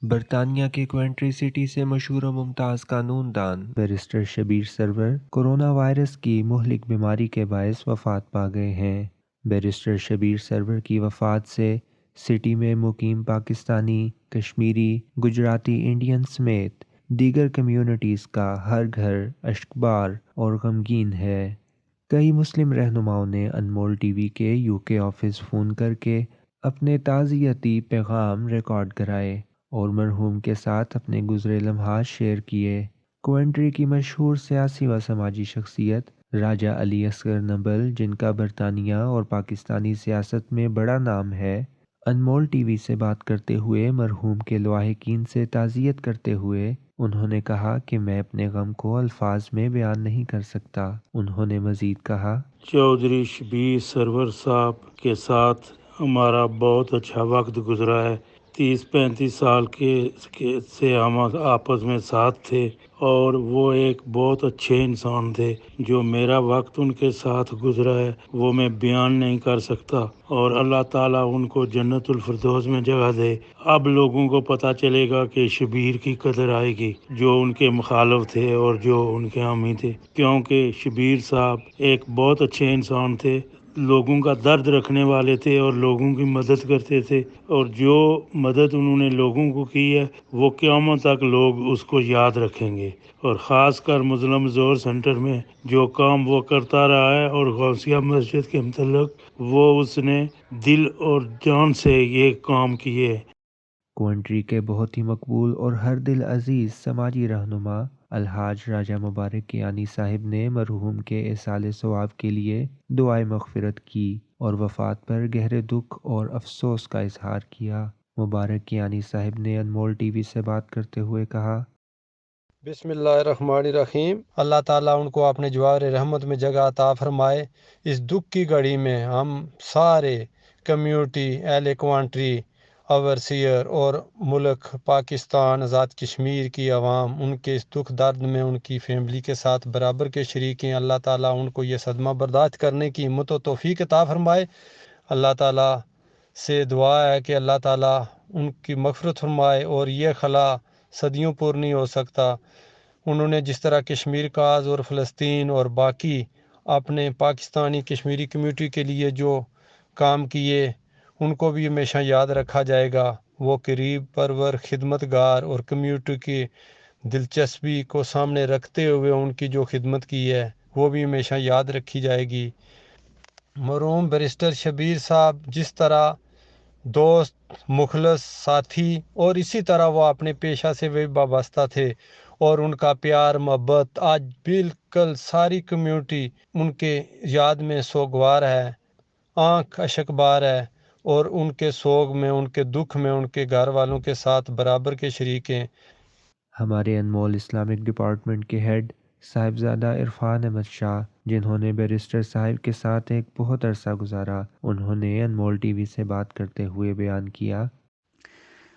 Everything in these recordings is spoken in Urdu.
برطانیہ کے کوینٹری سٹی سے مشہور و ممتاز قانون دان بیرسٹر شبیر سرور کورونا وائرس کی مہلک بیماری کے باعث وفات پا گئے ہیں۔ بیرسٹر شبیر سرور کی وفات سے سٹی میں مقیم پاکستانی، کشمیری، گجراتی انڈین سمیت دیگر کمیونٹیز کا ہر گھر اشکبار اور غمگین ہے۔ کئی مسلم رہنماؤں نے انمول ٹی وی کے UK آفس فون کر کے اپنے تعزیتی پیغام ریکارڈ کرائے اور مرحوم کے ساتھ اپنے گزرے لمحات شیئر کیے۔ کوئنٹری کی مشہور سیاسی و سماجی شخصیت راجہ علی اصغر نبل، جن کا برطانیہ اور پاکستانی سیاست میں بڑا نام ہے، انمول ٹی وی سے بات کرتے ہوئے مرحوم کے لواحقین سے تعزیت کرتے ہوئے انہوں نے کہا کہ میں اپنے غم کو الفاظ میں بیان نہیں کر سکتا۔ انہوں نے مزید کہا، چودھری شبیر سرور صاحب کے ساتھ ہمارا بہت اچھا وقت گزرا ہے۔ 30-35 سال سے ہم آپس میں ساتھ تھے اور وہ ایک بہت اچھے انسان تھے۔ جو میرا وقت ان کے ساتھ گزرا ہے وہ میں بیان نہیں کر سکتا، اور اللہ تعالیٰ ان کو جنت الفردوس میں جگہ دے۔ اب لوگوں کو پتہ چلے گا کہ شبیر کی قدر آئے گی، جو ان کے مخالف تھے اور جو ان کے حامی تھے، کیونکہ شبیر صاحب ایک بہت اچھے انسان تھے، لوگوں کا درد رکھنے والے تھے اور لوگوں کی مدد کرتے تھے، اور جو مدد انہوں نے لوگوں کو کی ہے وہ قیامت تک لوگ اس کو یاد رکھیں گے۔ اور خاص کر مسلم زور سینٹر میں جو کام وہ کرتا رہا ہے اور غوثیہ مسجد کے متعلق وہ اس نے دل اور جان سے یہ کام کیے۔ کوئنٹری کے بہت ہی مقبول اور ہر دل عزیز سماجی رہنما الحاج راجہ مبارک کیانی صاحب نے مرحوم کے ایصال ثواب کے لیے دعائے مغفرت کی اور وفات پر گہرے دکھ اور افسوس کا اظہار کیا۔ مبارک کیانی صاحب نے انمول ٹی وی سے بات کرتے ہوئے کہا، بسم اللہ الرحمن الرحیم۔ اللہ تعالیٰ ان کو اپنے جوار رحمت میں جگہ عطا فرمائے۔ اس دکھ کی گھڑی میں ہم سارے کمیونٹی، اہل کوانٹری، اوورسیئر اور ملک پاکستان آزاد کشمیر کی عوام ان کے اس دکھ درد میں ان کی فیملی کے ساتھ برابر کے شریک ہیں۔ اللہ تعالیٰ ان کو یہ صدمہ برداشت کرنے کی ہمت و توفیق عطا فرمائے۔ اللہ تعالیٰ سے دعا ہے کہ اللہ تعالیٰ ان کی مغفرت فرمائے، اور یہ خلا صدیوں پور نہیں ہو سکتا۔ انہوں نے جس طرح کشمیر کاز اور فلسطین اور باقی اپنے پاکستانی کشمیری کمیونٹی کے لیے جو کام کیے، ان کو بھی ہمیشہ یاد رکھا جائے گا۔ وہ قریب پرور، خدمت گار اور کمیونٹی کی دلچسپی کو سامنے رکھتے ہوئے ان کی جو خدمت کی ہے وہ بھی ہمیشہ یاد رکھی جائے گی۔ مرحوم بیرسٹر شبیر صاحب جس طرح دوست، مخلص، ساتھی اور اسی طرح وہ اپنے پیشہ سے بھی وابستہ تھے، اور ان کا پیار محبت آج بالکل ساری کمیونٹی ان کے یاد میں سوگوار ہے، آنکھ اشکبار ہے، اور ان کے سوگ میں، ان کے دکھ میں ان کے گھر والوں کے ساتھ برابر کے شریک ہیں۔ ہمارے انمول اسلامک ڈپارٹمنٹ کے ہیڈ صاحبزادہ عرفان احمد شاہ، جنہوں نے بیرسٹر صاحب کے ساتھ ایک بہت عرصہ گزارا، انہوں نے انمول ٹی وی سے بات کرتے ہوئے بیان کیا،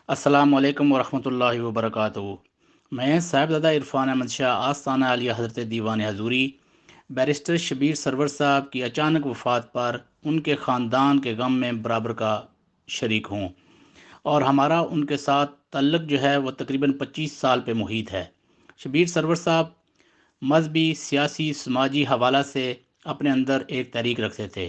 السلام علیکم ورحمۃ اللہ وبرکاتہ۔ میں صاحبزادہ عرفان احمد شاہ آستانہ عالیہ حضرت دیوان حضوری بیرسٹر شبیر سرور صاحب کی اچانک وفات پر ان کے خاندان کے غم میں برابر کا شریک ہوں، اور ہمارا ان کے ساتھ تعلق جو ہے وہ تقریباً 25 سال پہ محیط ہے۔ شبیر سرور صاحب مذہبی، سیاسی، سماجی حوالہ سے اپنے اندر ایک تحریک رکھتے تھے،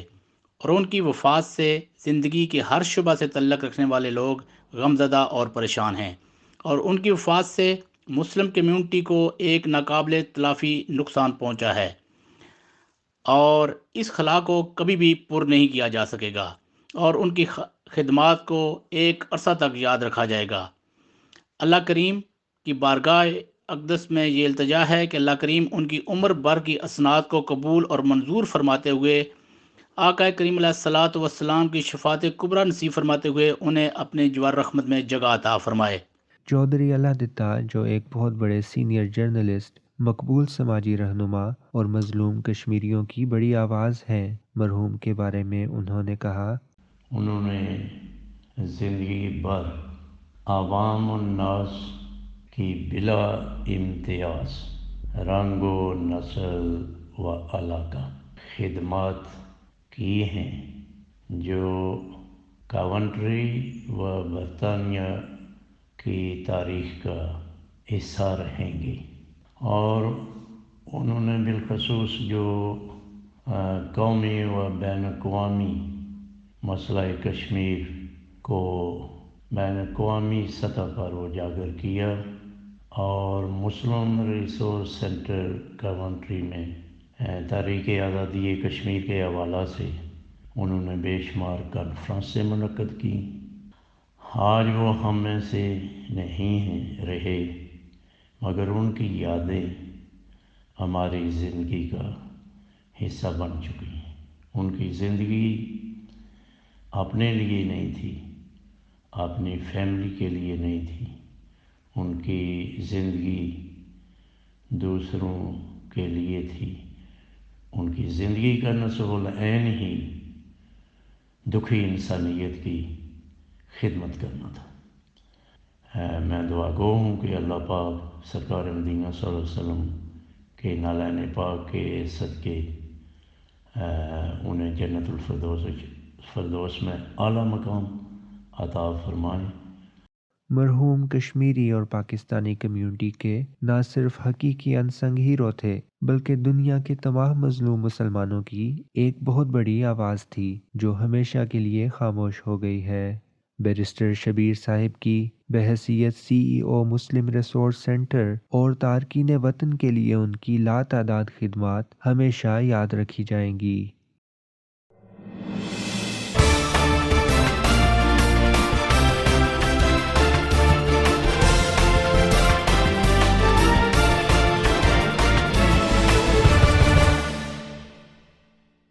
اور ان کی وفات سے زندگی کے ہر شعبہ سے تعلق رکھنے والے لوگ غمزدہ اور پریشان ہیں، اور ان کی وفات سے مسلم کمیونٹی کو ایک ناقابل تلافی نقصان پہنچا ہے، اور اس خلا کو کبھی بھی پر نہیں کیا جا سکے گا، اور ان کی خدمات کو ایک عرصہ تک یاد رکھا جائے گا۔ اللہ کریم کی بارگاہ اقدس میں یہ التجا ہے کہ اللہ کریم ان کی عمر بھر کی اسناد کو قبول اور منظور فرماتے ہوئے آقا کریم علیہ الصلاۃ والسلام کی شفاعت کبریٰ نصیب فرماتے ہوئے انہیں اپنے جوار رحمت میں جگہ عطا فرمائے۔ چودھری اللہ دتا، جو ایک بہت بڑے سینئر جرنلسٹ، مقبول سماجی رہنما اور مظلوم کشمیریوں کی بڑی آواز ہیں، مرحوم کے بارے میں انہوں نے کہا، انہوں نے زندگی بھر عوام الناس کی بلا امتیاز رنگ و نسل و علاقہ خدمات کی ہیں، جو کاونٹری و برطانیہ کی تاریخ کا حصہ رہیں گی، اور انہوں نے بالخصوص جو قومی و بین الاقوامی مسئلہ کشمیر کو بین الاقوامی سطح پر اجاگر کیا، اور مسلم ریسورس سینٹر کونٹری میں تحریک آزادی کشمیر کے حوالہ سے انہوں نے بے شمار کانفرنسیں منعقد کی۔ آج وہ ہم میں سے نہیں ہیں رہے، مگر ان کی یادیں ہماری زندگی کا حصہ بن چکی ہیں۔ ان کی زندگی اپنے لیے نہیں تھی، اپنی فیملی کے لیے نہیں تھی، ان کی زندگی دوسروں کے لیے تھی۔ ان کی زندگی کا نصب العین ہی دکھی انسانیت کی خدمت کرنا تھا۔ میں دعا گو ہوں کہ اللہ پاک سرکار مدینہ صلی اللہ علیہ وسلم کے نالین پاک کے صدقے انہیں جنت الفردوس میں اعلیٰ مقام عطا فرمائے۔ مرحوم کشمیری اور پاکستانی کمیونٹی کے نہ صرف حقیقی انسنگ ہیرو تھے، بلکہ دنیا کے تمام مظلوم مسلمانوں کی ایک بہت بڑی آواز تھی جو ہمیشہ کے لیے خاموش ہو گئی ہے۔ بیرسٹر شبیر صاحب کی بحیثیت CEO مسلم ریسورس سینٹر اور تارکین وطن کے لیے ان کی لاتعداد خدمات ہمیشہ یاد رکھی جائیں گی۔